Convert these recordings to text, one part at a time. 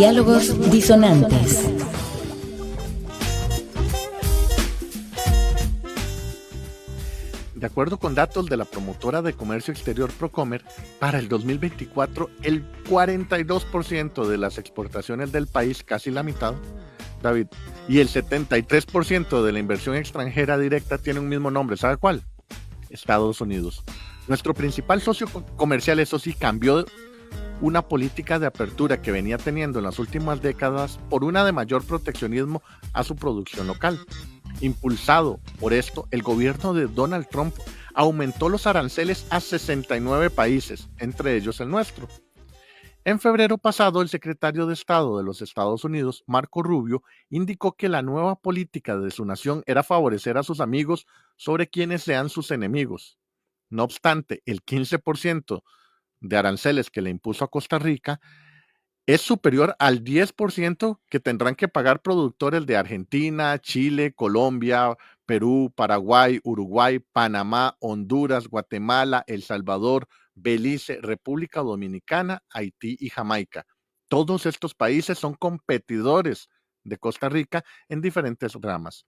Diálogos disonantes. De acuerdo con datos de la promotora de comercio exterior Procomer, para el 2024 el 42% de las exportaciones del país, casi la mitad, David, y el 73% de la inversión extranjera directa tiene un mismo nombre. ¿Sabe cuál? Estados Unidos. Nuestro principal socio comercial, eso sí, cambió una política de apertura que venía teniendo en las últimas décadas por una de mayor proteccionismo a su producción local. Impulsado por esto, el gobierno de Donald Trump aumentó los aranceles a 69 países, entre ellos el nuestro. En febrero pasado, el secretario de Estado de los Estados Unidos, Marco Rubio, indicó que la nueva política de su nación era favorecer a sus amigos sobre quienes sean sus enemigos. No obstante, el 15% de aranceles que le impuso a Costa Rica es superior al 10% que tendrán que pagar productores de Argentina, Chile, Colombia, Perú, Paraguay, Uruguay, Panamá, Honduras, Guatemala, El Salvador, Belice, República Dominicana, Haití y Jamaica. Todos estos países son competidores de Costa Rica en diferentes ramas.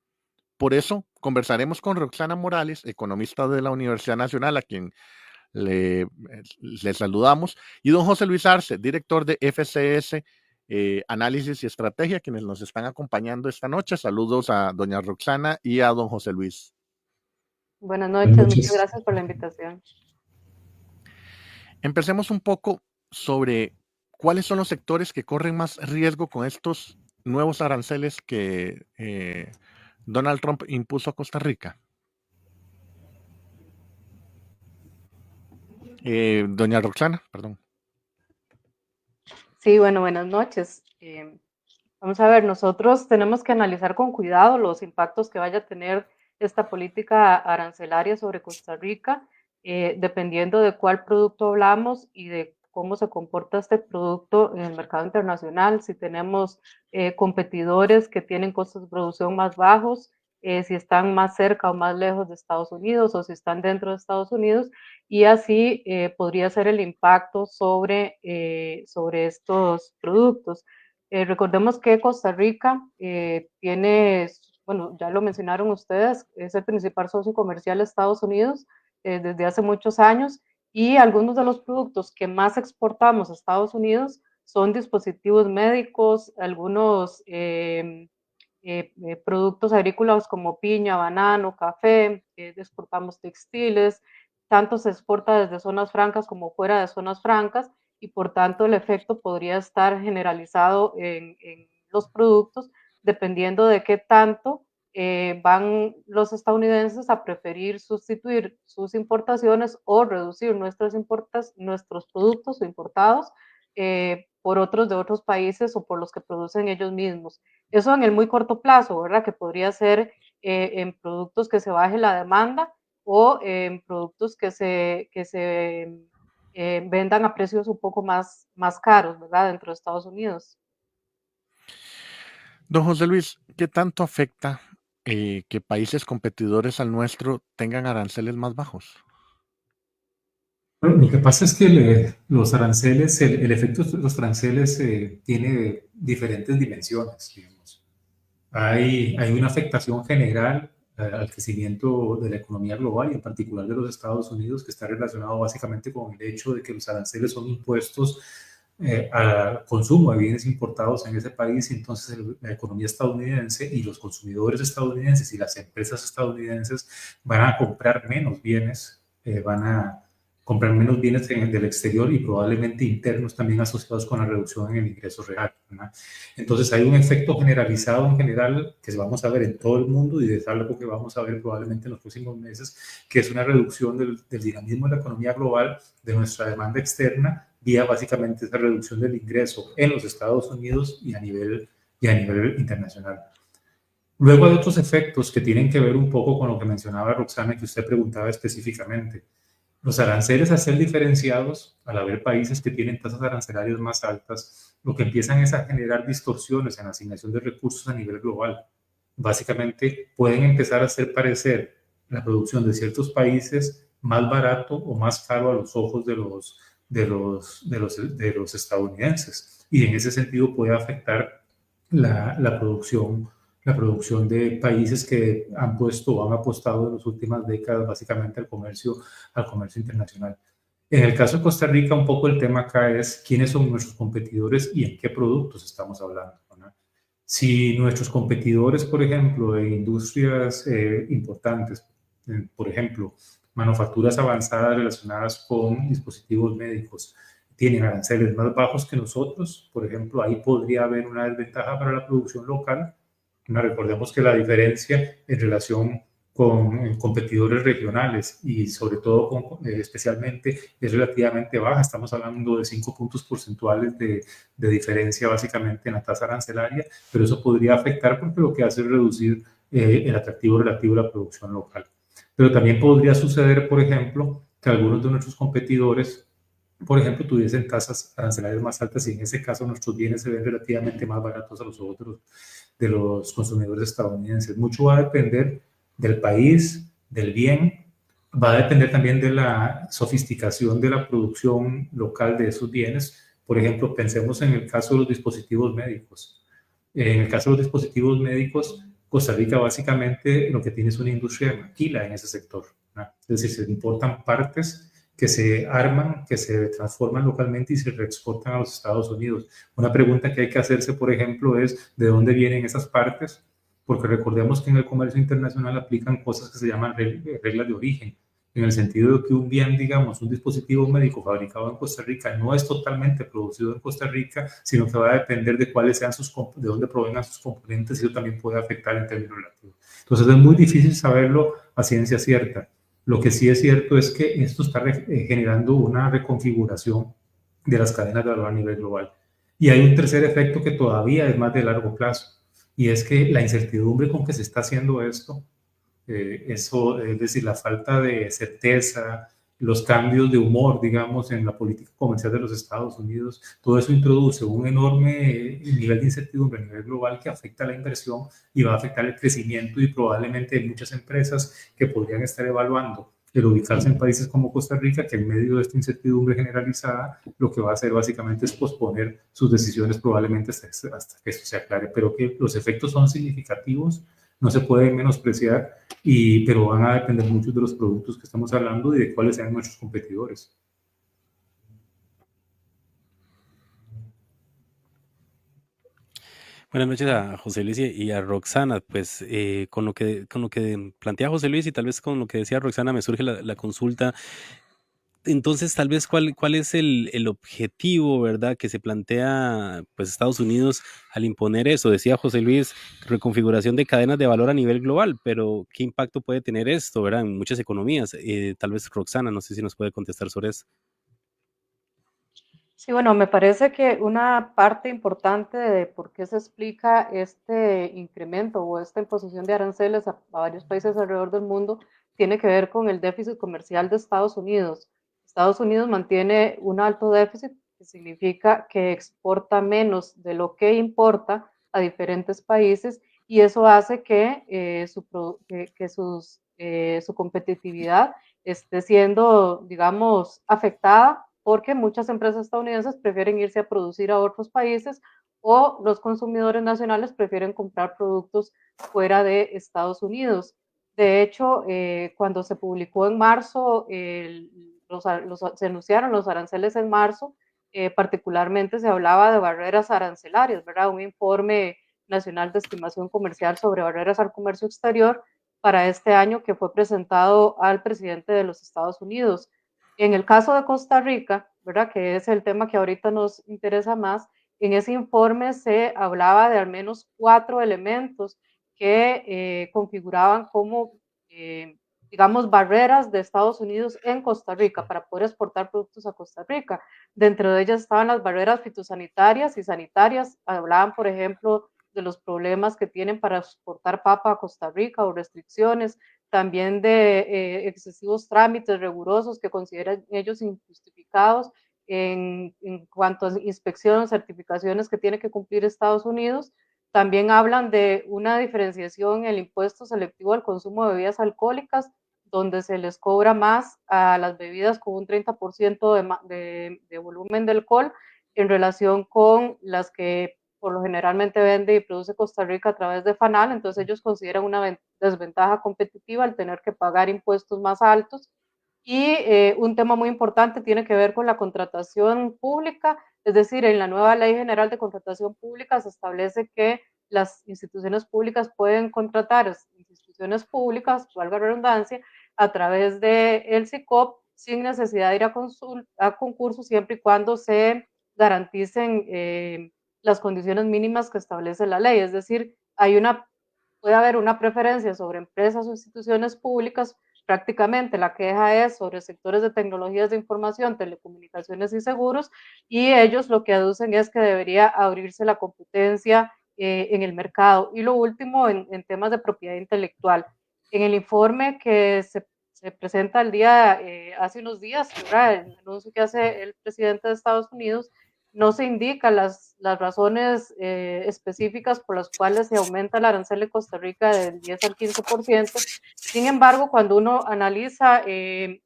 Por eso conversaremos con Roxana Morales, economista de la Universidad Nacional, a quien le saludamos, y don José Luis Arce, director de FCS Análisis y Estrategia, quienes nos están acompañando esta noche. Saludos a doña Roxana y a don José Luis. Buenas noches, muchas gracias por la invitación. Empecemos un poco sobre cuáles son los sectores que corren más riesgo con estos nuevos aranceles que Donald Trump impuso a Costa Rica. Doña Roxana, perdón. Sí, bueno, buenas noches. Vamos a ver, nosotros tenemos que analizar con cuidado los impactos que vaya a tener esta política arancelaria sobre Costa Rica, dependiendo de cuál producto hablamos y de cómo se comporta este producto en el mercado internacional, si tenemos competidores que tienen costos de producción más bajos, si están más cerca o más lejos de Estados Unidos o si están dentro de Estados Unidos, y así podría ser el impacto sobre estos productos. Recordemos que Costa Rica tiene, bueno, ya lo mencionaron ustedes, es el principal socio comercial de Estados Unidos desde hace muchos años, y algunos de los productos que más exportamos a Estados Unidos son dispositivos médicos, algunos productos agrícolas como piña, banano, café, exportamos textiles, tanto se exporta desde zonas francas como fuera de zonas francas, y por tanto el efecto podría estar generalizado en los productos, dependiendo de qué tanto van los estadounidenses a preferir sustituir sus importaciones o reducir nuestros productos o importados por otros de otros países o por los que producen ellos mismos. Eso en el muy corto plazo, ¿verdad? Que podría ser en productos que se baje la demanda o en productos que se vendan a precios un poco más caros, ¿verdad? Dentro de Estados Unidos. Don José Luis, ¿qué tanto afecta que países competidores al nuestro tengan aranceles más bajos? Bueno, lo que pasa es que los aranceles, el efecto de los aranceles tiene diferentes dimensiones, digamos. Hay una afectación general al crecimiento de la economía global y en particular de los Estados Unidos, que está relacionado básicamente con el hecho de que los aranceles son impuestos al consumo de bienes importados en ese país, y entonces la economía estadounidense y los consumidores estadounidenses y las empresas estadounidenses van a comprar menos bienes, van a comprar menos bienes del exterior y probablemente internos también asociados con la reducción en el ingreso real, ¿verdad? Entonces hay un efecto generalizado en general que vamos a ver en todo el mundo y es algo que vamos a ver probablemente en los próximos meses, que es una reducción del dinamismo de la economía global, de nuestra demanda externa, vía básicamente esa reducción del ingreso en los Estados Unidos y a nivel internacional. Luego hay otros efectos que tienen que ver un poco con lo que mencionaba Roxana, que usted preguntaba específicamente. Los aranceles, al ser diferenciados, al haber países que tienen tasas arancelarias más altas, lo que empiezan es a generar distorsiones en la asignación de recursos a nivel global. Básicamente, pueden empezar a hacer parecer la producción de ciertos países más barato o más caro a los ojos de de los estadounidenses. Y en ese sentido puede afectar la producción de países que han puesto o han apostado en las últimas décadas básicamente al comercio internacional. En el caso de Costa Rica, un poco el tema acá es quiénes son nuestros competidores y en qué productos estamos hablando, ¿no? Si nuestros competidores, por ejemplo, en industrias importantes, por ejemplo, manufacturas avanzadas relacionadas con dispositivos médicos, tienen aranceles más bajos que nosotros, por ejemplo, ahí podría haber una desventaja para la producción local. Recordemos que la diferencia en relación con competidores regionales y sobre todo especialmente es relativamente baja. Estamos hablando de 5 puntos porcentuales de diferencia básicamente en la tasa arancelaria, pero eso podría afectar porque lo que hace es reducir el atractivo relativo a la producción local. Pero también podría suceder, por ejemplo, que algunos de nuestros competidores, por ejemplo, tuviesen tasas arancelarias más altas y en ese caso nuestros bienes se ven relativamente más baratos a los otros de los consumidores estadounidenses. Mucho va a depender del país, del bien, va a depender también de la sofisticación de la producción local de esos bienes. Por ejemplo, pensemos en el caso de los dispositivos médicos. En el caso de los dispositivos médicos, Costa Rica básicamente lo que tiene es una industria de maquila en ese sector, ¿no? Es decir, se importan partes que se arman, que se transforman localmente y se reexportan a los Estados Unidos. Una pregunta que hay que hacerse, por ejemplo, es ¿de dónde vienen esas partes? Porque recordemos que en el comercio internacional aplican cosas que se llaman reglas de origen, en el sentido de que un bien, digamos, un dispositivo médico fabricado en Costa Rica no es totalmente producido en Costa Rica, sino que va a depender de cuáles sean de dónde provengan sus componentes y eso también puede afectar en términos relativos. Entonces es muy difícil saberlo a ciencia cierta. Lo que sí es cierto es que esto está generando una reconfiguración de las cadenas de valor a nivel global. Y hay un tercer efecto que todavía es más de largo plazo, y es que la incertidumbre con que se está haciendo esto, eso, es decir, la falta de certeza, los cambios de humor, digamos, en la política comercial de los Estados Unidos, todo eso introduce un enorme nivel de incertidumbre a nivel global que afecta a la inversión y va a afectar el crecimiento y probablemente hay muchas empresas que podrían estar evaluando el ubicarse en países como Costa Rica, que en medio de esta incertidumbre generalizada, lo que va a hacer básicamente es posponer sus decisiones probablemente hasta que esto se aclare, pero que los efectos son significativos, no se pueden menospreciar, pero van a depender mucho de los productos que estamos hablando y de cuáles sean nuestros competidores. Buenas noches a José Luis y a Roxana. Pues con lo que plantea José Luis y tal vez con lo que decía Roxana me surge la consulta. Entonces, tal vez, ¿cuál es el objetivo, verdad, que se plantea pues Estados Unidos al imponer eso? Decía José Luis, reconfiguración de cadenas de valor a nivel global, pero ¿qué impacto puede tener esto, verdad, en muchas economías? Tal vez Roxana, no sé si nos puede contestar sobre eso. Sí, bueno, me parece que una parte importante de por qué se explica este incremento o esta imposición de aranceles a varios países alrededor del mundo tiene que ver con el déficit comercial de Estados Unidos. Estados Unidos mantiene un alto déficit, que significa que exporta menos de lo que importa a diferentes países y eso hace que, su competitividad esté siendo, digamos, afectada porque muchas empresas estadounidenses prefieren irse a producir a otros países o los consumidores nacionales prefieren comprar productos fuera de Estados Unidos. De hecho, cuando se publicó en marzo, se anunciaron los aranceles en marzo, particularmente se hablaba de barreras arancelarias, ¿verdad? Un informe nacional de estimación comercial sobre barreras al comercio exterior para este año que fue presentado al presidente de los Estados Unidos. En el caso de Costa Rica, ¿verdad? Que es el tema que ahorita nos interesa más, en ese informe se hablaba de al menos 4 elementos que configuraban como, digamos, barreras de Estados Unidos en Costa Rica para poder exportar productos a Costa Rica. Dentro de ellas estaban las barreras fitosanitarias y sanitarias. Hablaban, por ejemplo, de los problemas que tienen para exportar papa a Costa Rica o restricciones, también de excesivos trámites rigurosos que consideran ellos injustificados en cuanto a inspecciones, certificaciones que tiene que cumplir Estados Unidos. También hablan de una diferenciación en el impuesto selectivo al consumo de bebidas alcohólicas donde se les cobra más a las bebidas con un 30% de volumen de alcohol en relación con las que por lo generalmente vende y produce Costa Rica a través de FANAL. Entonces ellos consideran una desventaja competitiva al tener que pagar impuestos más altos. Y un tema muy importante tiene que ver con la contratación pública, es decir, en la nueva Ley General de Contratación Pública se establece que las instituciones públicas pueden contratar instituciones públicas, valga la redundancia, a través del SICOP sin necesidad de ir a concurso, siempre y cuando se garanticen las condiciones mínimas que establece la ley. Es decir, puede haber una preferencia sobre empresas o instituciones públicas. Prácticamente la queja es sobre sectores de tecnologías de información, telecomunicaciones y seguros, y ellos lo que aducen es que debería abrirse la competencia en el mercado. Y lo último, en temas de propiedad intelectual. En el informe que se presenta hace unos días, ¿verdad? El anuncio que hace el presidente de Estados Unidos, no se indican las razones específicas por las cuales se aumenta el arancel de Costa Rica del 10 al 15%. Sin embargo, cuando uno analiza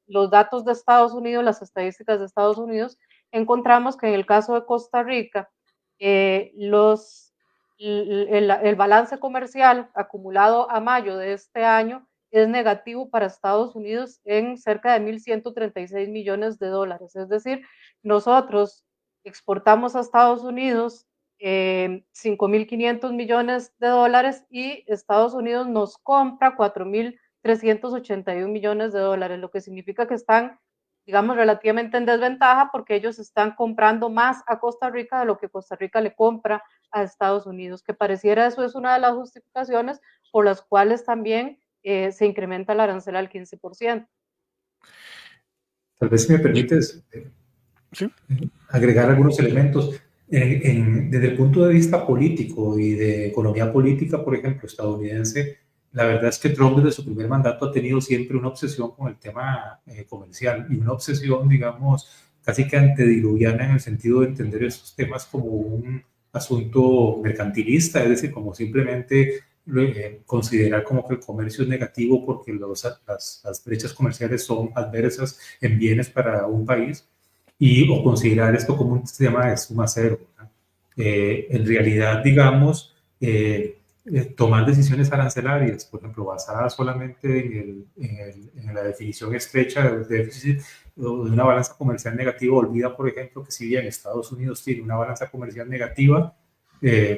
los datos de Estados Unidos, las estadísticas de Estados Unidos, encontramos que en el caso de Costa Rica, el balance comercial acumulado a mayo de este año es negativo para Estados Unidos en cerca de 1.136 millones de dólares. Es decir, nosotros exportamos a Estados Unidos 5.500 millones de dólares y Estados Unidos nos compra 4.381 millones de dólares, lo que significa que están, digamos, relativamente en desventaja porque ellos están comprando más a Costa Rica de lo que Costa Rica le compra a Estados Unidos, que pareciera eso es una de las justificaciones por las cuales también se incrementa el arancel al 15%. Tal vez si me permites Sí. agregar algunos elementos. Desde el punto de vista político y de economía política, por ejemplo, estadounidense, la verdad es que Trump desde su primer mandato ha tenido siempre una obsesión con el tema comercial y una obsesión, digamos, casi que antediluviana en el sentido de entender esos temas como un asunto mercantilista, es decir, como simplemente considerar como que el comercio es negativo porque las brechas comerciales son adversas en bienes para un país, o considerar esto como un sistema de suma cero. En realidad, digamos, tomar decisiones arancelarias, por ejemplo, basadas solamente en la definición estrecha del déficit o de una balanza comercial negativa, olvida, por ejemplo, que si bien Estados Unidos tiene una balanza comercial negativa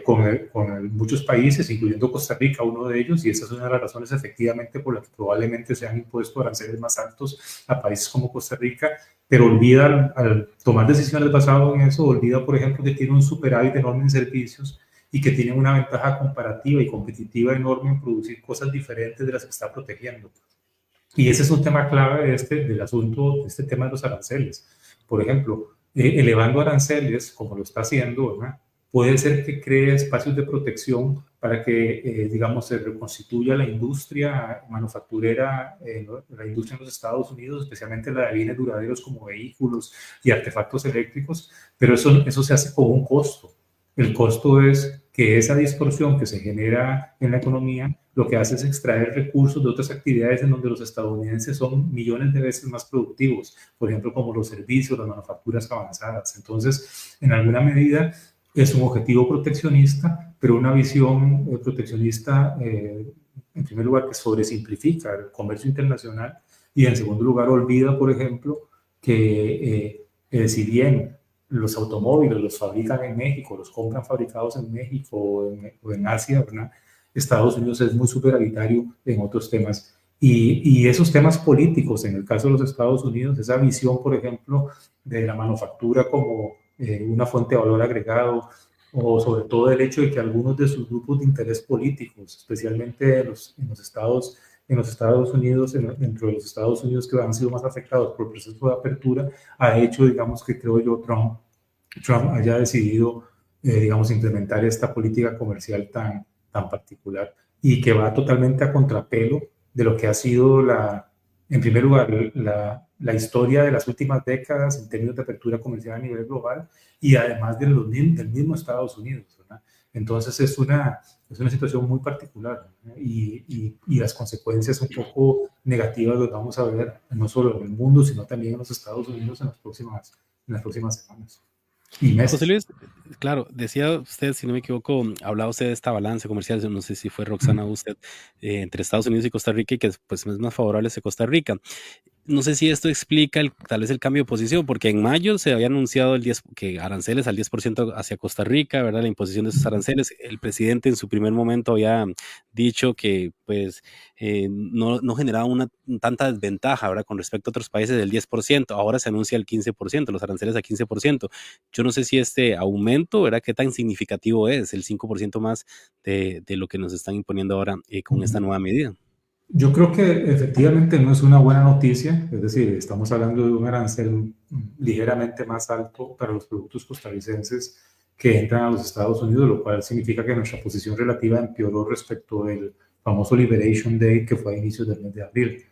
con muchos países, incluyendo Costa Rica, uno de ellos, y esa es una de las razones efectivamente por las que probablemente se han impuesto aranceles más altos a países como Costa Rica, pero olvida al tomar decisiones basadas en eso, olvida, por ejemplo, que tiene un superávit enorme en servicios y que tiene una ventaja comparativa y competitiva enorme en producir cosas diferentes de las que está protegiendo. Y ese es un tema clave del asunto, de este tema de los aranceles. Por ejemplo, elevando aranceles, como lo está haciendo, ¿verdad?, puede ser que cree espacios de protección para que, digamos, se reconstituya la industria manufacturera, la industria en los Estados Unidos, especialmente la de bienes duraderos como vehículos y artefactos eléctricos, pero eso se hace con un costo. El costo es que esa distorsión que se genera en la economía lo que hace es extraer recursos de otras actividades en donde los estadounidenses son millones de veces más productivos, por ejemplo, como los servicios, las manufacturas avanzadas. Entonces, en alguna medida, es un objetivo proteccionista, pero una visión proteccionista, en primer lugar, que sobresimplifica el comercio internacional y, en segundo lugar, olvida, por ejemplo, que si bien los automóviles los fabrican en México, los compran fabricados en México o en Asia, ¿verdad?, Estados Unidos es muy superavitario en otros temas. Y esos temas políticos, en el caso de los Estados Unidos, esa visión, por ejemplo, de la manufactura como una fuente de valor agregado, o sobre todo el hecho de que algunos de sus grupos de interés políticos, especialmente en los Estados Unidos, dentro de los Estados Unidos que han sido más afectados por el proceso de apertura, ha hecho, digamos, que creo yo, Trump haya decidido, digamos, implementar esta política comercial tan particular y que va totalmente a contrapelo de lo que ha sido en primer lugar, la historia de las últimas décadas en términos de apertura comercial a nivel global y además del mismo Estados Unidos. ¿verdad? Entonces es una situación muy particular, ¿no? Y las consecuencias un poco negativas las vamos a ver no solo en el mundo, sino también en los Estados Unidos en las próximas semanas y José meses. Luis, claro, decía usted, si no me equivoco, hablaba usted de esta balanza comercial, yo no sé si fue Roxana o usted, entre Estados Unidos y Costa Rica, y que pues es más favorable hacia Costa Rica. No sé si esto explica tal vez el cambio de posición, porque en mayo se había anunciado que aranceles al 10% hacia Costa Rica, ¿verdad? La imposición de esos aranceles. El presidente en su primer momento había dicho que pues no generaba tanta desventaja, ¿verdad? Con respecto a otros países del 10%. Ahora se anuncia el 15%, los aranceles a 15%. Yo no sé si este aumento, ¿verdad? ¿Qué tan significativo es? El 5% más de lo que nos están imponiendo ahora con esta nueva medida. Yo creo que efectivamente no es una buena noticia, es decir, estamos hablando de un arancel ligeramente más alto para los productos costarricenses que entran a los Estados Unidos, lo cual significa que nuestra posición relativa empeoró respecto del famoso Liberation Day que fue a inicios del mes de abril.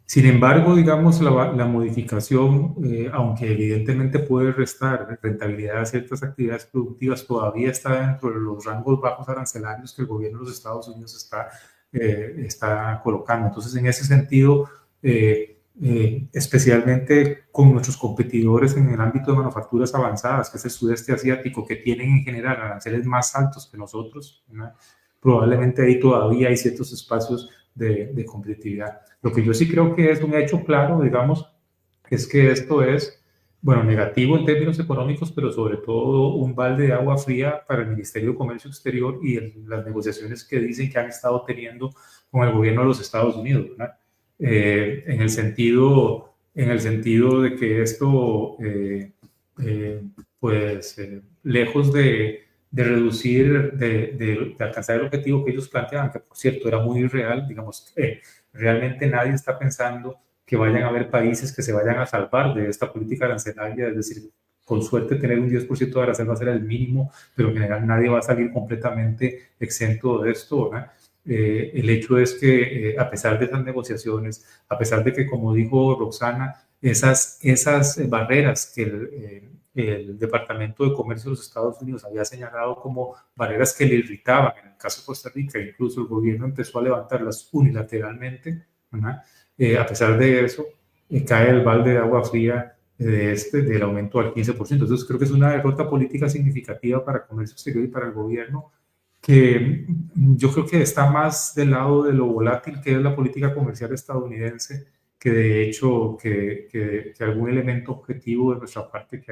Sin embargo, digamos, la modificación, aunque evidentemente puede restar rentabilidad a ciertas actividades productivas, todavía está dentro de los rangos bajos arancelarios que el gobierno de los Estados Unidos está colocando. Entonces, en ese sentido, especialmente con nuestros competidores en el ámbito de manufacturas avanzadas, que es el sudeste asiático, que tienen en general aranceles más altos que nosotros, ¿no? Probablemente ahí todavía hay ciertos espacios de competitividad. Lo que yo sí creo que es un hecho claro, digamos, es que esto es, bueno, negativo en términos económicos, pero sobre todo un balde de agua fría para el Ministerio de Comercio Exterior y las negociaciones que dicen que han estado teniendo con el gobierno de los Estados Unidos, ¿verdad? En el sentido de que esto, lejos de reducir, de alcanzar el objetivo que ellos planteaban, que por cierto era muy irreal, digamos, realmente nadie está pensando que vayan a haber países que se vayan a salvar de esta política arancelaria, es decir, con suerte tener un 10% de arancel va a ser el mínimo, pero en general nadie va a salir completamente exento de esto, ¿verdad? El hecho es que a pesar de esas negociaciones, a pesar de que, como dijo Roxana, esas barreras que el Departamento de Comercio de los Estados Unidos había señalado como barreras que le irritaban, en el caso de Costa Rica, incluso el gobierno empezó a levantarlas unilateralmente, ¿verdad? A pesar de eso, cae el balde de agua fría del aumento al 15%. Entonces creo que es una derrota política significativa para el comercio exterior y para el gobierno, que yo creo que está más del lado de lo volátil que es la política comercial estadounidense, que de hecho que algún elemento objetivo de nuestra parte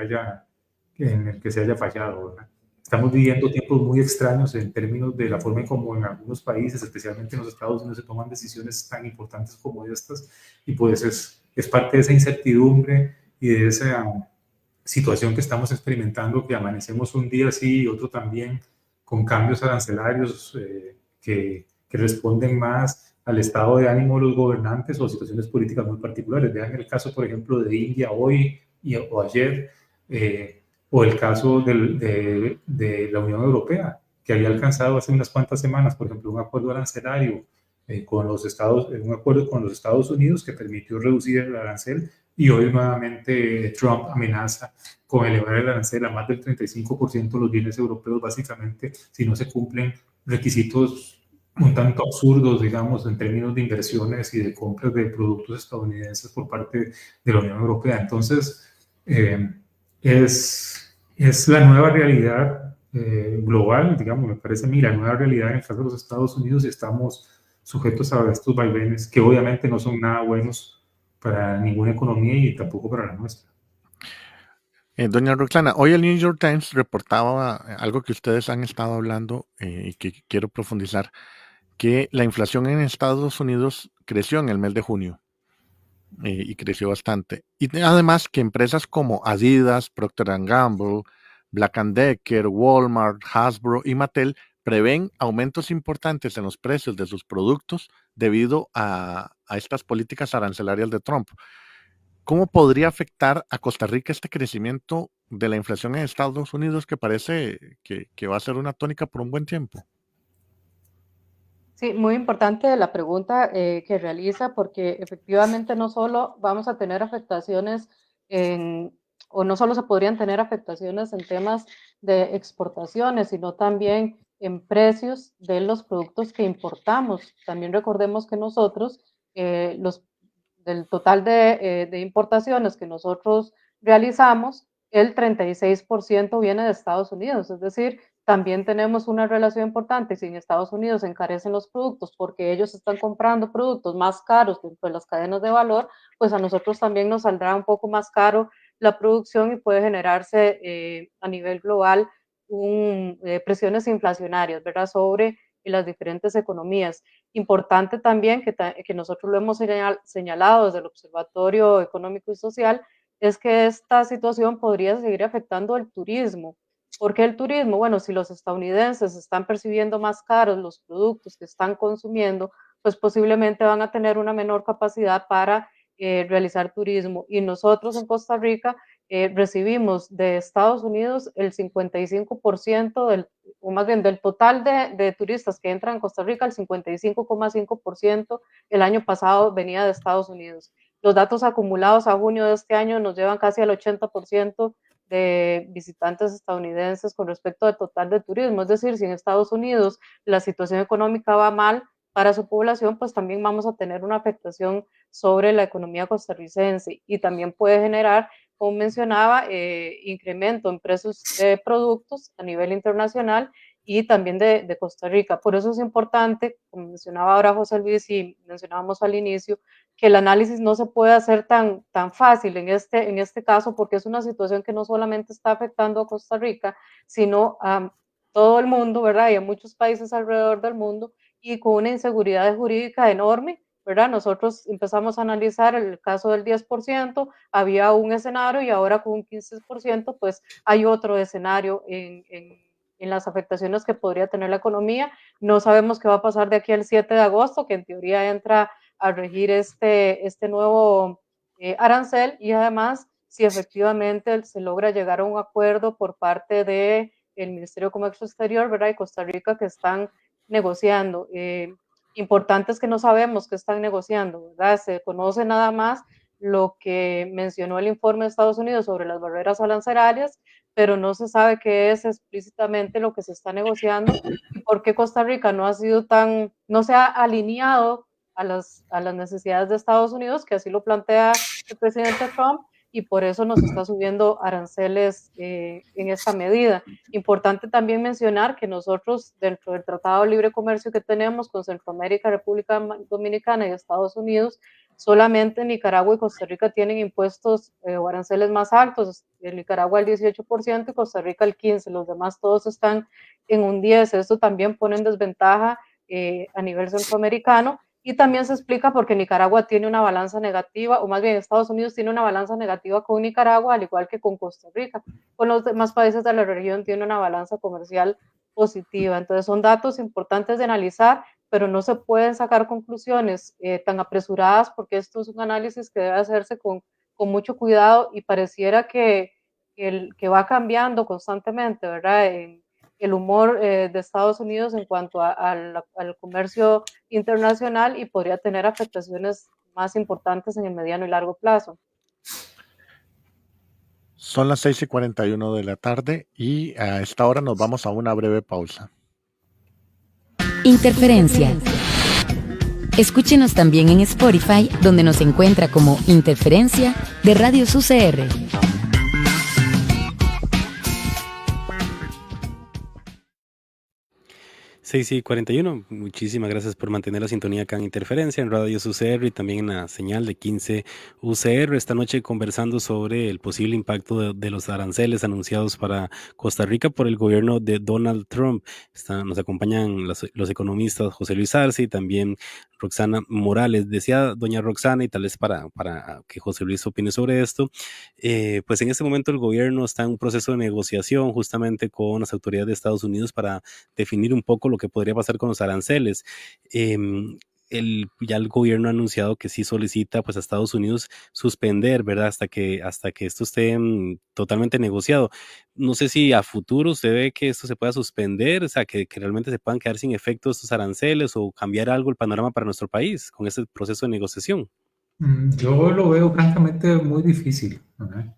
en el que se haya fallado, ¿verdad? Estamos viviendo tiempos muy extraños en términos de la forma en como en algunos países, especialmente en los Estados Unidos, se toman decisiones tan importantes como estas, y pues es parte de esa incertidumbre y de esa situación que estamos experimentando, que amanecemos un día así y otro también, con cambios arancelarios que responden más al estado de ánimo de los gobernantes o a situaciones políticas muy particulares. Vean el caso, por ejemplo, de India hoy o ayer, o el caso de la Unión Europea, que había alcanzado hace unas cuantas semanas, por ejemplo, un acuerdo arancelario un acuerdo con los Estados Unidos que permitió reducir el arancel, y hoy nuevamente Trump amenaza con elevar el arancel a más del 35% de los bienes europeos, básicamente, si no se cumplen requisitos un tanto absurdos, digamos, en términos de inversiones y de compras de productos estadounidenses por parte de la Unión Europea. Entonces, es la nueva realidad global, digamos, me parece a mí, la nueva realidad en el caso de los Estados Unidos, y estamos sujetos a estos vaivenes que obviamente no son nada buenos para ninguna economía y tampoco para la nuestra. Doña Roxana, hoy el New York Times reportaba algo que ustedes han estado hablando y que quiero profundizar, que la inflación en Estados Unidos creció en el mes de junio y creció bastante. Y además que empresas como Adidas, Procter Gamble, Black Decker, Walmart, Hasbro y Mattel prevén aumentos importantes en los precios de sus productos debido a estas políticas arancelarias de Trump. ¿Cómo podría afectar a Costa Rica este crecimiento de la inflación en Estados Unidos, que parece que va a ser una tónica por un buen tiempo? Sí, muy importante la pregunta que realiza, porque efectivamente no solo vamos a tener afectaciones en o no solo se podrían tener afectaciones en temas de exportaciones, sino también en precios de los productos que importamos. También recordemos que nosotros, del total de importaciones que nosotros realizamos, el 36% viene de Estados Unidos, es decir, también tenemos una relación importante. Si en Estados Unidos se encarecen los productos porque ellos están comprando productos más caros dentro de las cadenas de valor, pues a nosotros también nos saldrá un poco más caro la producción y puede generarse a nivel global presiones inflacionarias, ¿verdad?, sobre las diferentes economías. Importante también que nosotros lo hemos señalado desde el Observatorio Económico y Social, es que esta situación podría seguir afectando el turismo. ¿Por qué el turismo? Bueno, si los estadounidenses están percibiendo más caros los productos que están consumiendo, pues posiblemente van a tener una menor capacidad para realizar turismo. Y nosotros en Costa Rica recibimos de Estados Unidos el 55% o más bien del total de turistas que entran a Costa Rica, el 55,5% el año pasado venía de Estados Unidos. Los datos acumulados a junio de este año nos llevan casi al 80% de visitantes estadounidenses con respecto al total de turismo. Es decir, si en Estados Unidos la situación económica va mal para su población, pues también vamos a tener una afectación sobre la economía costarricense y también puede generar, como mencionaba, incremento en precios de productos a nivel internacional y también de Costa Rica. Por eso es importante, como mencionaba ahora José Luis y mencionábamos al inicio, que el análisis no se puede hacer tan fácil en este caso, porque es una situación que no solamente está afectando a Costa Rica, sino a todo el mundo, ¿verdad? Y a muchos países alrededor del mundo, y con una inseguridad jurídica enorme, ¿verdad? Nosotros empezamos a analizar el caso del 10%, había un escenario y ahora con un 15%, pues hay otro escenario en las afectaciones que podría tener la economía. No sabemos qué va a pasar de aquí al 7 de agosto, que en teoría entra a regir este nuevo arancel, y además si efectivamente se logra llegar a un acuerdo por parte del Ministerio de Comercio Exterior, ¿verdad?, y Costa Rica, que están negociando. Importante es que no sabemos qué están negociando, ¿verdad? Se conoce nada más lo que mencionó el informe de Estados Unidos sobre las barreras arancelarias, pero no se sabe qué es explícitamente lo que se está negociando y por qué Costa Rica no se ha alineado a las necesidades de Estados Unidos, que así lo plantea el presidente Trump, y por eso nos está subiendo aranceles en esta medida. Importante también mencionar que nosotros, dentro del Tratado de Libre Comercio que tenemos con Centroamérica, República Dominicana y Estados Unidos, solamente Nicaragua y Costa Rica tienen impuestos o aranceles más altos. En Nicaragua el 18% y Costa Rica el 15%. Los demás todos están en un 10%. Esto también pone en desventaja a nivel centroamericano. Y también se explica porque Nicaragua tiene una balanza negativa, o más bien Estados Unidos tiene una balanza negativa con Nicaragua, al igual que con Costa Rica. Con los demás países de la región tiene una balanza comercial positiva. Entonces son datos importantes de analizar, pero no se pueden sacar conclusiones tan apresuradas, porque esto es un análisis que debe hacerse con mucho cuidado, y pareciera que va cambiando constantemente, ¿verdad? El humor de Estados Unidos en cuanto al comercio internacional, y podría tener afectaciones más importantes en el mediano y largo plazo. Son las 6:41 de la tarde y a esta hora nos vamos a una breve pausa. Interferencia. Escúchenos también en Spotify, donde nos encuentra como Interferencia de Radio UCR. 6:41. Muchísimas gracias por mantener la sintonía acá en Interferencia, en Radio UCR y también en la señal de 15 UCR. Esta noche conversando sobre el posible impacto de los aranceles anunciados para Costa Rica por el gobierno de Donald Trump. Nos acompañan los economistas José Luis Arce y también Roxana Morales. Decía doña Roxana, y tal vez para que José Luis opine sobre esto, pues en este momento el gobierno está en un proceso de negociación justamente con las autoridades de Estados Unidos para definir un poco lo que podría pasar con los aranceles. Ya el gobierno ha anunciado que sí solicita pues a Estados Unidos suspender, ¿verdad? Hasta que esto esté totalmente negociado. No sé si a futuro usted ve que esto se pueda suspender, o sea, que realmente se puedan quedar sin efecto estos aranceles o cambiar algo el panorama para nuestro país con este proceso de negociación. Yo lo veo francamente muy difícil, ¿verdad?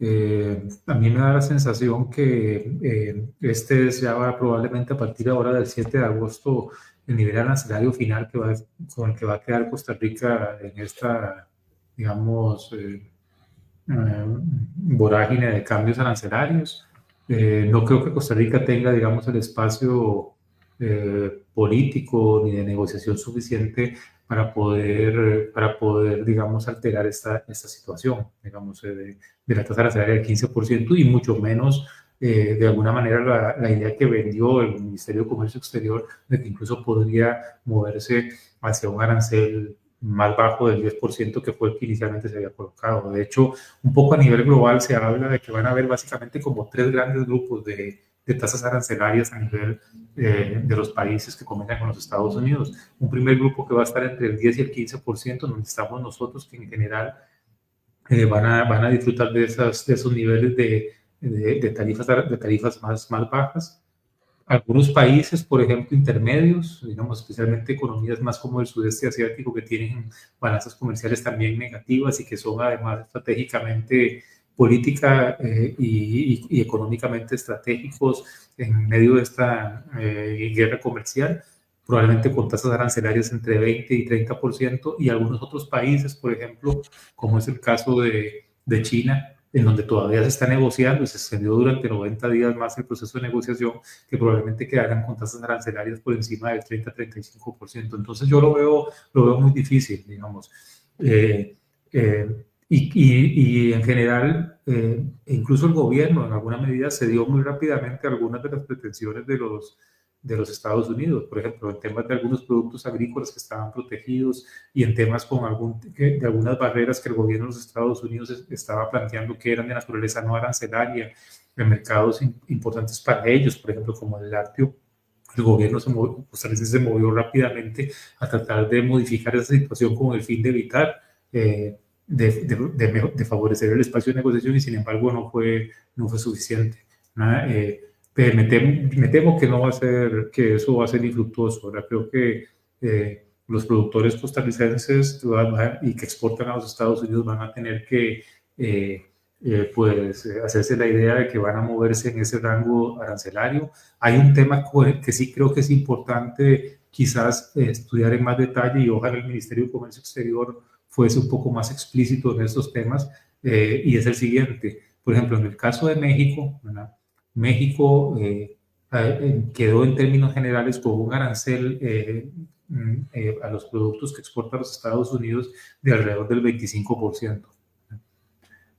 A mí me da la sensación que este es ya probablemente a partir ahora del 7 de agosto el nivel arancelario final con el que va a quedar Costa Rica en esta, digamos, vorágine de cambios arancelarios. No creo que Costa Rica tenga, digamos, el espacio político ni de negociación suficiente para poder digamos, alterar esta situación, digamos, de la tasa arancelaria del 15% y mucho menos, de alguna manera, la idea que vendió el Ministerio de Comercio Exterior de que incluso podría moverse hacia un arancel más bajo del 10% que fue el que inicialmente se había colocado. De hecho, un poco a nivel global se habla de que van a haber básicamente como tres grandes grupos de tasas arancelarias a nivel de los países que comercian con los Estados Unidos. Un primer grupo que va a estar entre el 10 y el 15%, donde estamos nosotros, que en general van a disfrutar de esos niveles de tarifas más bajas. Algunos países, por ejemplo, intermedios, digamos, especialmente economías más como el sudeste asiático, que tienen balanzas comerciales también negativas y que son además estratégicamente política y económicamente estratégicos en medio de esta guerra comercial, probablemente con tasas arancelarias entre 20 y 30%, y algunos otros países, por ejemplo, como es el caso de China, en donde todavía se está negociando y se extendió durante 90 días más el proceso de negociación, que probablemente quedarán con tasas arancelarias por encima del 30-35%. Entonces yo lo veo muy difícil, digamos. Y en general, incluso el gobierno en alguna medida cedió muy rápidamente a algunas de las pretensiones de los Estados Unidos, por ejemplo, en temas de algunos productos agrícolas que estaban protegidos y en temas de algunas barreras que el gobierno de los Estados Unidos estaba planteando que eran de naturaleza no arancelaria en mercados importantes para ellos, por ejemplo, como el lácteo. El gobierno costarricense se movió rápidamente a tratar de modificar esa situación con el fin de evitar de favorecer el espacio de negociación, y sin embargo no fue suficiente. ¿No? Me temo que no va a ser, que eso va a ser infructuoso. Ahora creo que los productores costarricenses y que exportan a los Estados Unidos van a tener que hacerse la idea de que van a moverse en ese rango arancelario. Hay un tema que sí creo que es importante quizás estudiar en más detalle, y ojalá el Ministerio de Comercio Exterior fuese un poco más explícito en estos temas, y es el siguiente. Por ejemplo, en el caso de México, ¿verdad? México quedó en términos generales con un arancel a los productos que exporta a los Estados Unidos de alrededor del 25%.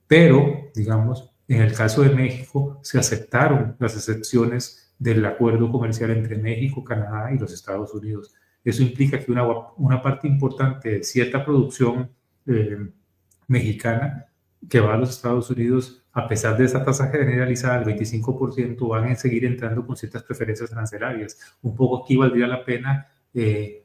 Pero, digamos, en el caso de México se aceptaron las excepciones del acuerdo comercial entre México, Canadá y los Estados Unidos. Eso implica que una parte importante de cierta producción mexicana que va a los Estados Unidos, a pesar de esa tasa generalizada del 25%, van a seguir entrando con ciertas preferencias arancelarias. Un poco aquí valdría la pena que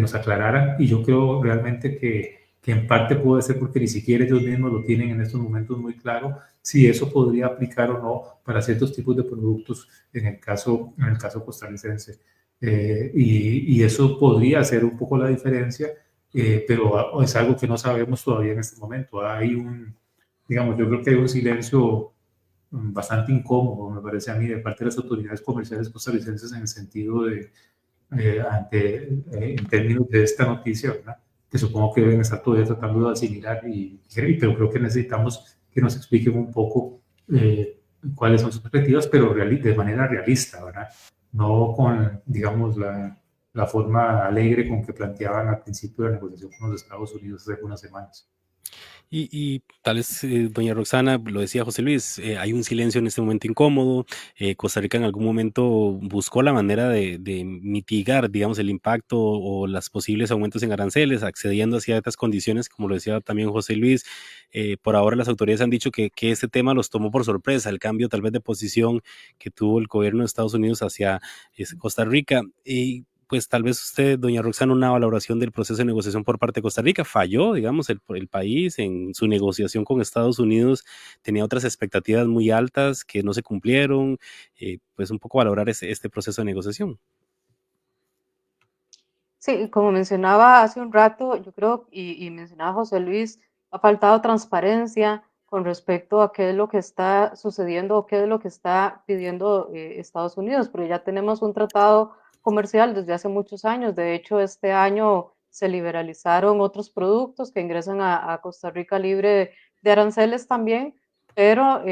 nos aclararan, y yo creo realmente que en parte puede ser porque ni siquiera ellos mismos lo tienen en estos momentos muy claro, si eso podría aplicar o no para ciertos tipos de productos en el caso costarricense. Y eso podría hacer un poco la diferencia, pero es algo que no sabemos todavía en este momento. Digamos, yo creo que hay un silencio bastante incómodo, me parece a mí, de parte de las autoridades comerciales costarricenses en el sentido de, en términos de esta noticia, ¿verdad? Que supongo que deben estar todavía tratando de asimilar, pero creo que necesitamos que nos expliquen un poco cuáles son sus perspectivas, pero de manera realista, ¿verdad? No con, digamos, la forma alegre con que planteaban al principio de la negociación con los Estados Unidos hace algunas semanas. Y tal vez, doña Roxana, lo decía José Luis, hay un silencio en este momento incómodo. Costa Rica en algún momento buscó la manera de mitigar, digamos, el impacto o los posibles aumentos en aranceles, accediendo a ciertas condiciones, como lo decía también José Luis. Por ahora las autoridades han dicho que este tema los tomó por sorpresa, el cambio tal vez de posición que tuvo el gobierno de Estados Unidos hacia Costa Rica. Pues tal vez usted, doña Roxana, una valoración del proceso de negociación por parte de Costa Rica. Falló, digamos, el país en su negociación con Estados Unidos, tenía otras expectativas muy altas que no se cumplieron. Pues un poco valorar este proceso de negociación. Sí, como mencionaba hace un rato, yo creo, y mencionaba José Luis, ha faltado transparencia, con respecto a qué es lo que está sucediendo o qué es lo que está pidiendo Estados Unidos, pero ya tenemos un tratado comercial desde hace muchos años. De hecho, este año se liberalizaron otros productos que ingresan a Costa Rica libre de aranceles también, pero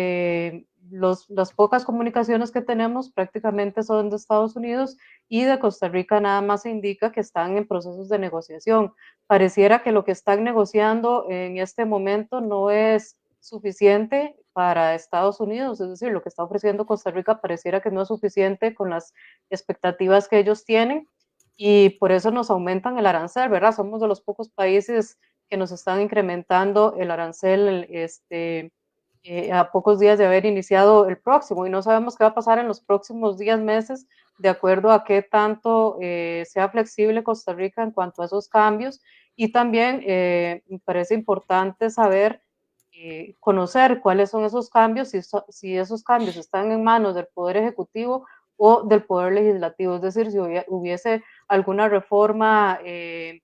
las pocas comunicaciones que tenemos prácticamente son de Estados Unidos y de Costa Rica nada más se indica que están en procesos de negociación. Pareciera que lo que están negociando en este momento no es suficiente para Estados Unidos, es decir, lo que está ofreciendo Costa Rica pareciera que no es suficiente con las expectativas que ellos tienen y por eso nos aumentan el arancel, ¿verdad? Somos de los pocos países que nos están incrementando el arancel a pocos días de haber iniciado el próximo y no sabemos qué va a pasar en los próximos días, meses, de acuerdo a qué tanto sea flexible Costa Rica en cuanto a esos cambios. Y también me parece importante saber, conocer cuáles son esos cambios, si esos cambios están en manos del Poder Ejecutivo o del Poder Legislativo, es decir, si hubiese alguna reforma en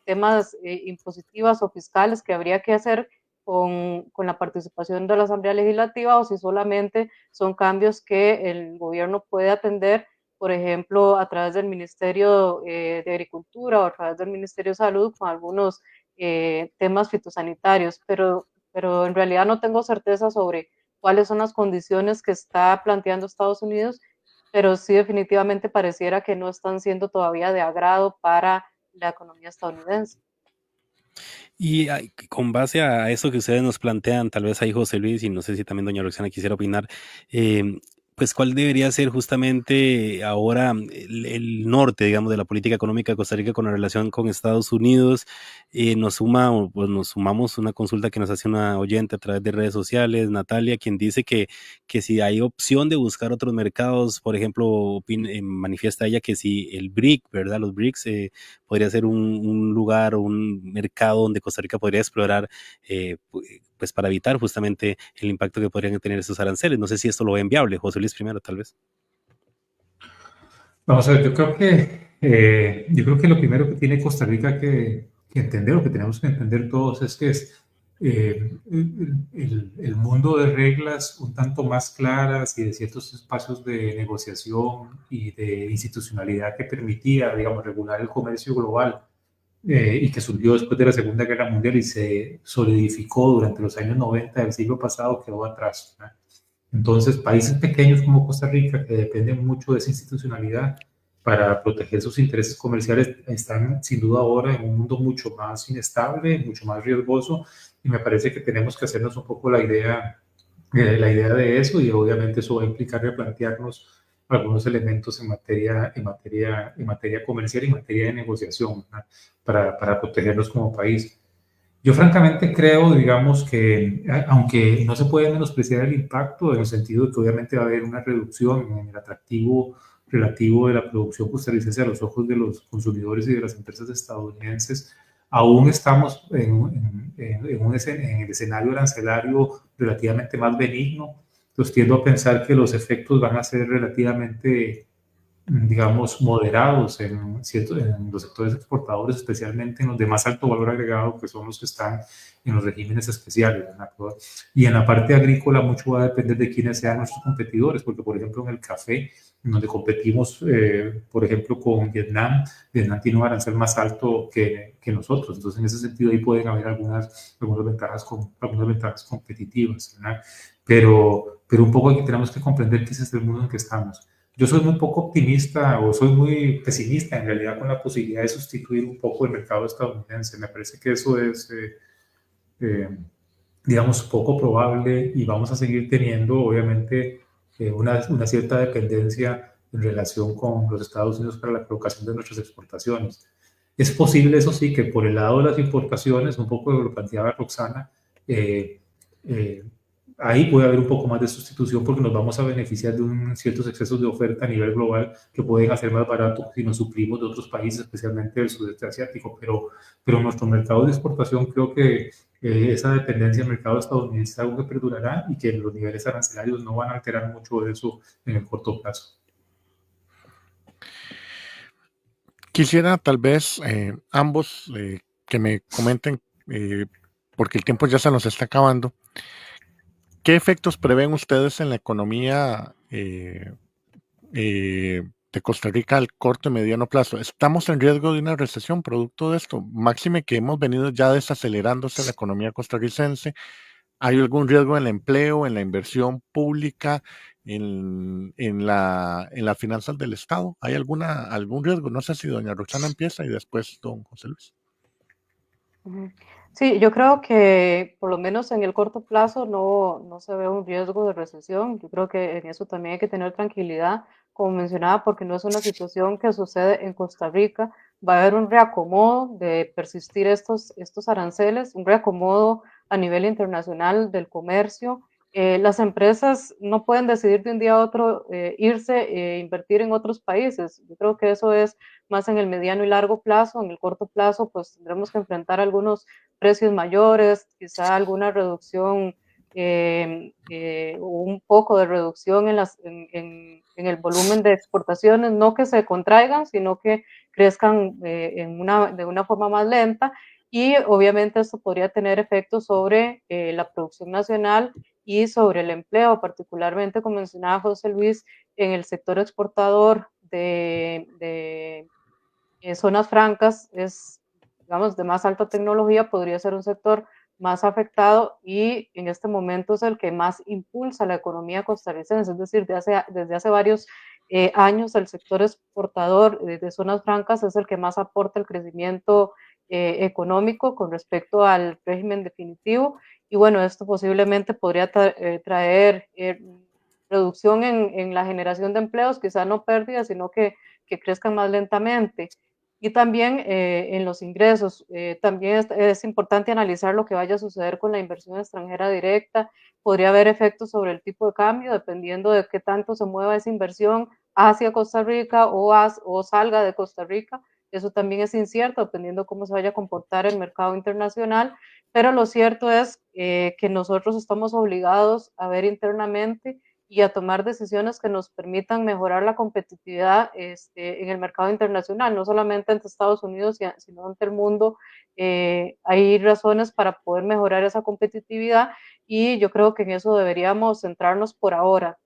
temas impositivas o fiscales que habría que hacer con la participación de la Asamblea Legislativa o si solamente son cambios que el gobierno puede atender, por ejemplo, a través del Ministerio de Agricultura o a través del Ministerio de Salud con algunos temas fitosanitarios, pero en realidad no tengo certeza sobre cuáles son las condiciones que está planteando Estados Unidos, pero sí definitivamente pareciera que no están siendo todavía de agrado para la economía estadounidense. Y con base a eso que ustedes nos plantean, tal vez ahí José Luis, y no sé si también doña Roxana quisiera opinar, pues cuál debería ser justamente ahora el norte, digamos, de la política económica de Costa Rica con la relación con Estados Unidos. Nos sumamos una consulta que nos hace una oyente a través de redes sociales, Natalia, quien dice que si hay opción de buscar otros mercados, por ejemplo, manifiesta ella que si el BRIC, ¿verdad? Los BRICS podría ser un lugar o un mercado donde Costa Rica podría explorar, pues para evitar justamente el impacto que podrían tener esos aranceles. No sé si esto lo ven viable. José Luis primero, tal vez. Vamos a ver, yo creo que lo primero que tiene Costa Rica que entender, o que tenemos que entender todos, es que es el mundo de reglas un tanto más claras y de ciertos espacios de negociación y de institucionalidad que permitía, digamos, regular el comercio global y que surgió después de la Segunda Guerra Mundial y se solidificó durante los años 90 del siglo pasado, quedó atrás, ¿verdad? Entonces, países pequeños como Costa Rica, que dependen mucho de esa institucionalidad para proteger sus intereses comerciales, están sin duda ahora en un mundo mucho más inestable, mucho más riesgoso, y me parece que tenemos que hacernos un poco la idea de eso, y obviamente eso va a implicar replantearnos algunos elementos en materia comercial y en materia de negociación, ¿verdad? Para protegernos como país. Yo francamente creo, digamos, que aunque no se puede menospreciar el impacto, en el sentido de que obviamente va a haber una reducción en el atractivo relativo de la producción costarricense a los ojos de los consumidores y de las empresas estadounidenses, aún estamos en el escenario arancelario relativamente más benigno. Entonces tiendo a pensar que los efectos van a ser relativamente, digamos, moderados en los sectores exportadores, especialmente en los de más alto valor agregado, que son los que están en los regímenes especiales, ¿verdad? Y en la parte agrícola mucho va a depender de quiénes sean nuestros competidores, porque por ejemplo en el café, en donde competimos, por ejemplo, con Vietnam, Vietnam tiene un arancel más alto que nosotros, entonces en ese sentido ahí pueden haber algunas ventajas competitivas, ¿verdad? Pero un poco aquí tenemos que comprender que ese es el mundo en que estamos. Yo soy muy poco optimista o soy muy pesimista en realidad con la posibilidad de sustituir un poco el mercado estadounidense. Me parece que eso es, digamos, poco probable y vamos a seguir teniendo, obviamente, una cierta dependencia en relación con los Estados Unidos para la colocación de nuestras exportaciones. Es posible, eso sí, que por el lado de las importaciones, un poco lo planteaba Roxana, eh, eh, ahí puede haber un poco más de sustitución porque nos vamos a beneficiar de ciertos excesos de oferta a nivel global que pueden hacer más barato si nos suplimos de otros países, especialmente del sudeste asiático, pero nuestro mercado de exportación creo que esa dependencia del mercado estadounidense es algo que perdurará y que los niveles arancelarios no van a alterar mucho de eso en el corto plazo. Quisiera tal vez ambos que me comenten, porque el tiempo ya se nos está acabando, ¿Qué efectos prevén ustedes en la economía de Costa Rica al corto y mediano plazo? ¿Estamos en riesgo de una recesión producto de esto? Máxime que hemos venido ya desacelerándose la economía costarricense. ¿Hay algún riesgo en el empleo, en la inversión pública, en las finanzas del Estado? ¿Hay algún riesgo? No sé si doña Roxana empieza y después don José Luis. Ujú. Sí, yo creo que por lo menos en el corto plazo no se ve un riesgo de recesión. Yo creo que en eso también hay que tener tranquilidad, como mencionaba, porque no es una situación que sucede en Costa Rica. Va a haber un reacomodo de persistir estos aranceles, un reacomodo a nivel internacional del comercio. Las empresas no pueden decidir de un día a otro irse e invertir en otros países. Yo creo que eso es más en el mediano y largo plazo. En el corto plazo, pues tendremos que enfrentar algunos precios mayores, quizá alguna reducción o un poco de reducción en el volumen de exportaciones, no que se contraigan, sino que crezcan de una forma más lenta. Y obviamente esto podría tener efectos sobre la producción nacional y sobre el empleo, particularmente, como mencionaba José Luis, en el sector exportador de zonas francas es, digamos, de más alta tecnología, podría ser un sector más afectado y en este momento es el que más impulsa la economía costarricense, es decir, desde hace varios años el sector exportador de zonas francas es el que más aporta el crecimiento económico con respecto al régimen definitivo y bueno, esto posiblemente podría traer reducción en la generación de empleos, quizá no pérdidas, sino que crezcan más lentamente. Y también en los ingresos, también es importante analizar lo que vaya a suceder con la inversión extranjera directa. Podría haber efectos sobre el tipo de cambio, dependiendo de qué tanto se mueva esa inversión hacia Costa Rica o salga de Costa Rica. Eso también es incierto, dependiendo cómo se vaya a comportar el mercado internacional. Pero lo cierto es que nosotros estamos obligados a ver internamente y a tomar decisiones que nos permitan mejorar la competitividad en el mercado internacional, no solamente entre Estados Unidos, sino ante el mundo. Hay razones para poder mejorar esa competitividad y yo creo que en eso deberíamos centrarnos por ahora.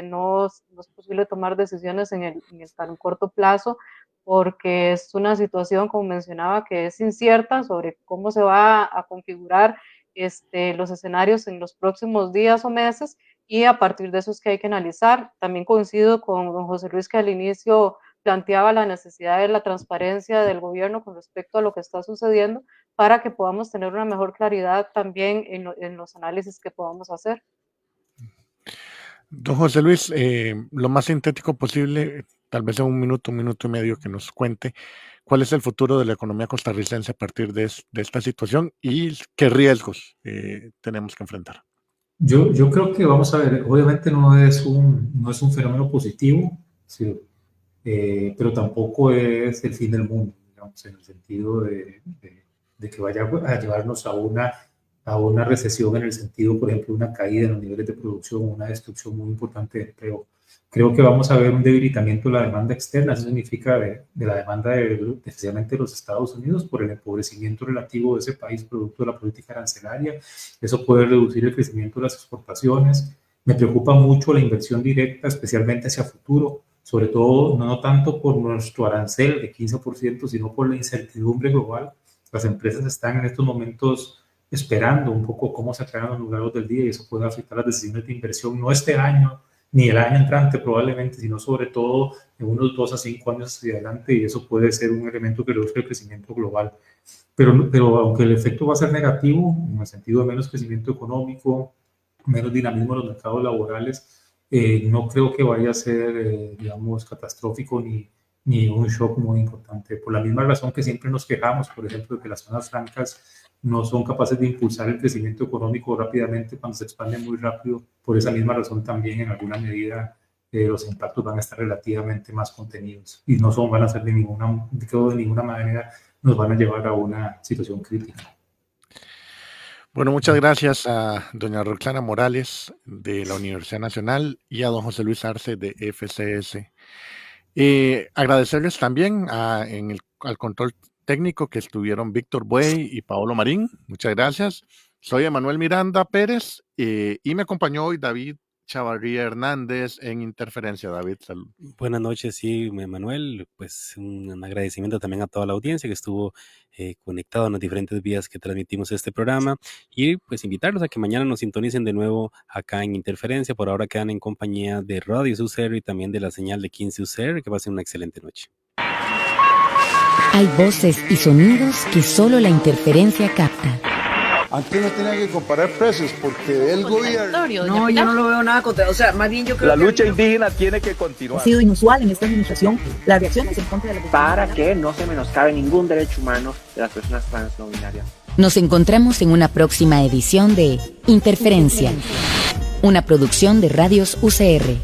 No es posible tomar decisiones en el tan corto plazo porque es una situación, como mencionaba, que es incierta sobre cómo se va a configurar los escenarios en los próximos días o meses y a partir de eso es que hay que analizar. También coincido con don José Luis que al inicio planteaba la necesidad de la transparencia del gobierno con respecto a lo que está sucediendo para que podamos tener una mejor claridad también en los análisis que podamos hacer. Don José Luis, lo más sintético posible, tal vez en un minuto y medio, que nos cuente cuál es el futuro de la economía costarricense a partir de esta situación y qué riesgos tenemos que enfrentar. Yo creo que, vamos a ver, obviamente no es un fenómeno positivo, ¿sí? Pero tampoco es el fin del mundo, digamos, en el sentido de que vaya a llevarnos a una recesión en el sentido, por ejemplo, una caída en los niveles de producción, una destrucción muy importante de empleo. Creo que vamos a ver un debilitamiento de la demanda externa, eso significa de la demanda especialmente de los Estados Unidos por el empobrecimiento relativo de ese país producto de la política arancelaria. Eso puede reducir el crecimiento de las exportaciones. Me preocupa mucho la inversión directa, especialmente hacia futuro, sobre todo no tanto por nuestro arancel de 15%, sino por la incertidumbre global. Las empresas están en estos momentos esperando un poco cómo se aclaran los números del día y eso puede afectar las decisiones de inversión, no este año ni el año entrante probablemente, sino sobre todo en unos 2 a 5 años hacia adelante y eso puede ser un elemento que reduzca el crecimiento global. Pero aunque el efecto va a ser negativo, en el sentido de menos crecimiento económico, menos dinamismo en los mercados laborales, no creo que vaya a ser, digamos, catastrófico ni un shock muy importante. Por la misma razón que siempre nos quejamos, por ejemplo, de que las zonas francas no son capaces de impulsar el crecimiento económico rápidamente cuando se expande muy rápido. Por esa misma razón también, en alguna medida, los impactos van a estar relativamente más contenidos y no van a ser de ninguna manera nos van a llevar a una situación crítica. Bueno, muchas gracias a doña Roxana Morales de la Universidad Nacional y a don José Luis Arce de FCS. Agradecerles también al control técnico que estuvieron Víctor Buey y Paolo Marín. Muchas gracias. Soy Emanuel Miranda Pérez y me acompañó hoy David Chavarría Hernández en Interferencia. David, salud. Buenas noches, sí, Manuel. Pues un agradecimiento también a toda la audiencia que estuvo conectado en las diferentes vías que transmitimos este programa y pues invitarlos a que mañana nos sintonicen de nuevo acá en Interferencia. Por ahora quedan en compañía de Radio UCR y también de la señal de 15 UCR. Que pasen una excelente noche. Hay voces y sonidos que solo la Interferencia capta. Antes no tenía que comparar precios porque el gobierno... No, yo no lo veo nada contra, o sea, más bien yo creo la lucha indígena tiene que continuar. Ha sido inusual en esta administración las reacciones en contra de la... Para que no se menoscabe ningún derecho humano de las personas trans no binarias. Nos encontramos en una próxima edición de Interferencia, una producción de Radios UCR.